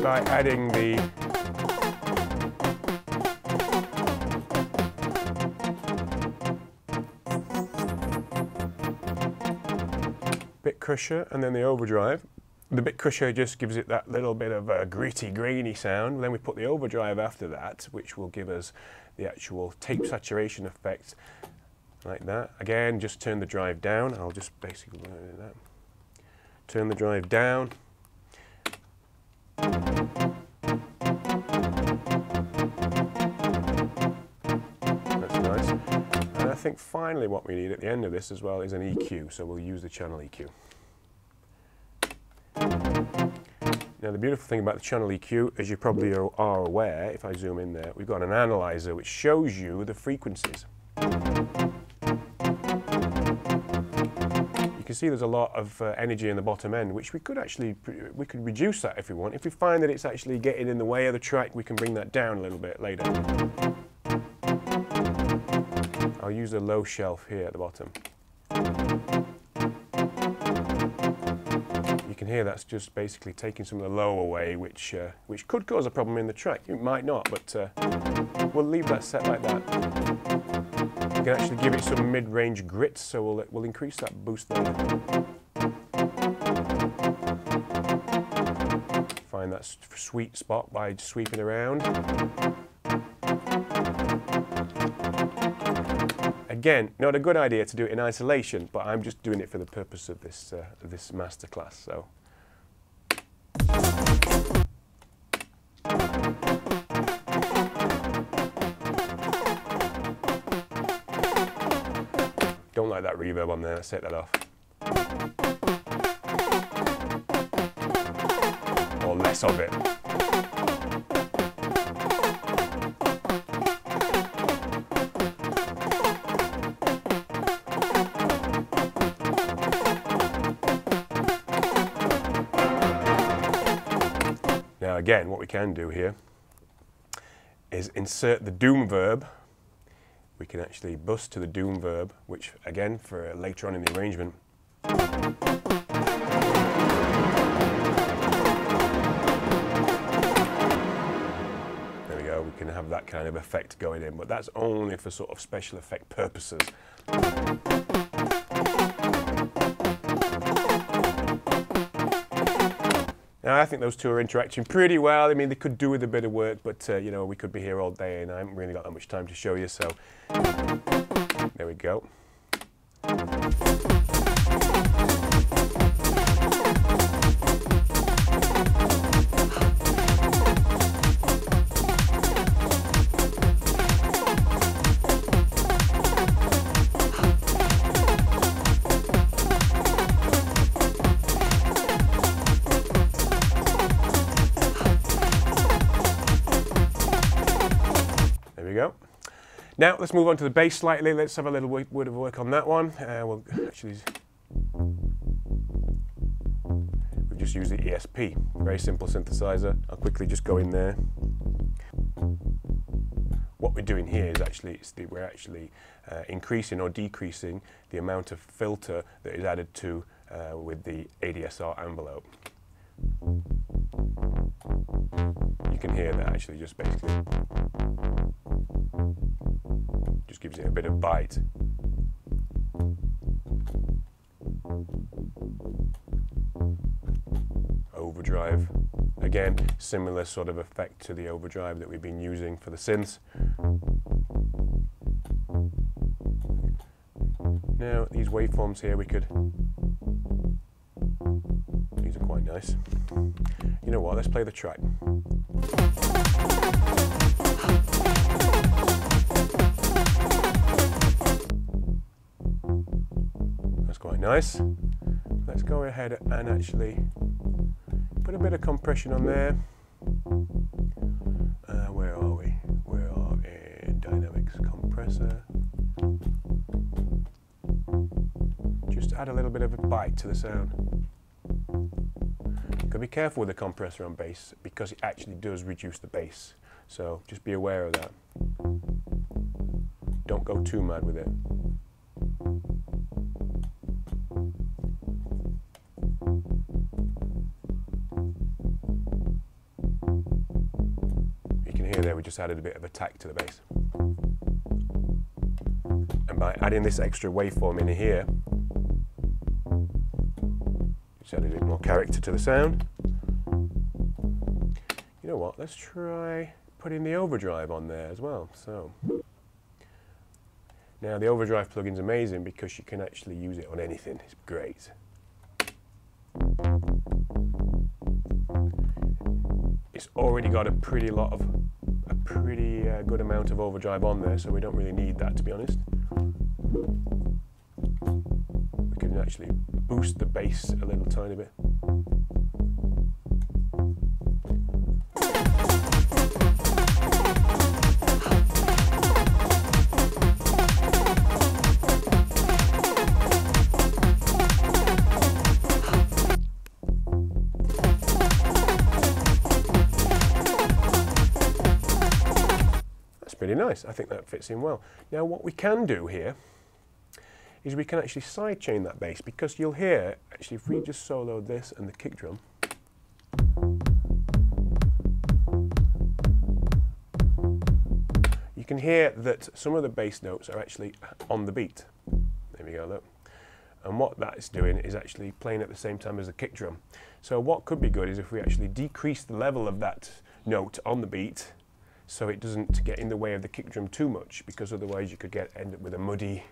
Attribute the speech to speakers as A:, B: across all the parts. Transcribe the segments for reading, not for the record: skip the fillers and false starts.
A: by adding the bit crusher and then the overdrive. The bit crusher just gives it that little bit of a gritty, grainy sound. Then we put the overdrive after that, which will give us the actual tape saturation effect, like that. Again, just turn the drive down. I'll just basically do that. Turn the drive down. That's nice. And I think finally what we need at the end of this as well is an EQ, so we'll use the channel EQ. Now the beautiful thing about the channel EQ, as you probably are aware, if I zoom in there, we've got an analyzer which shows you the frequencies. You can see there's a lot of energy in the bottom end, which we could reduce that if we want. If we find that it's actually getting in the way of the track, we can bring that down a little bit later. I'll use the low shelf here at the bottom. You can hear that's just basically taking some of the low away, which could cause a problem in the track. It might not, but we'll leave that set like that. We can actually give it some mid-range grit, so we'll increase that boost there. Find that sweet spot by sweeping around. Again, not a good idea to do it in isolation, but I'm just doing it for the purpose of this masterclass. So. Don't like that reverb on there, let's take that off. Or less of it. Now again, what we can do here is insert the doom verb. We can actually bus to the doom verb, which again, for later on in the arrangement. There we go, we can have that kind of effect going in, but that's only for sort of special effect purposes. Now, I think those two are interacting pretty well. I mean, they could do with a bit of work, but you know, we could be here all day and I haven't really got that much time to show you, so there we go. Go. Now let's move on to the bass slightly. Let's have a little word of work on that one. We'll just use the ESP, very simple synthesizer. I'll quickly just go in there. What we're doing here is we're actually increasing or decreasing the amount of filter that is added to with the ADSR envelope. You can hear that actually just basically just gives it a bit of bite. Overdrive, again, similar sort of effect to the overdrive that we've been using for the synths. Now these waveforms here these are quite nice. You know what, let's play the track. That's quite nice. Let's go ahead and actually put a bit of compression on there. Where are we? We are in Dynamics Compressor. Just add a little bit of a bite to the sound. You've got to be careful with the compressor on bass because it actually does reduce the bass. So just be aware of that. Don't go too mad with it. we just added a bit of attack to the bass. And by adding this extra waveform in here, just added a bit more character to the sound. You know what, let's try putting the overdrive on there as well. So now the overdrive plugin's amazing because you can actually use it on anything. It's great. It's already got a pretty good amount of overdrive on there, so we don't really need that, to be honest. We can actually boost the bass a little tiny bit. Pretty nice. I think that fits in well. Now what we can do here is we can actually sidechain that bass, because you'll hear, actually, if we just solo this and the kick drum, you can hear that some of the bass notes are actually on the beat. There we go, look. And what that is doing is actually playing at the same time as the kick drum. So what could be good is if we actually decrease the level of that note on the beat, so it doesn't get in the way of the kick drum too much, because otherwise you could end up with a muddy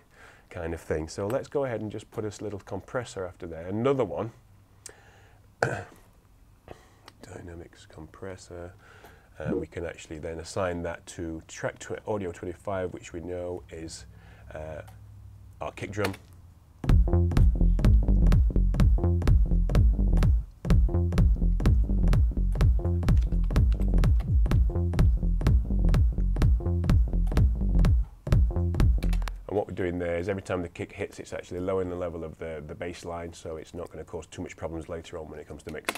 A: kind of thing. So let's go ahead and just put this little compressor after there. Another one, dynamics compressor. We can actually then assign that to track audio 25, which we know is our kick drum. What we're doing there is every time the kick hits, it's actually lowering the level of the bass line, so it's not going to cause too much problems later on when it comes to mix.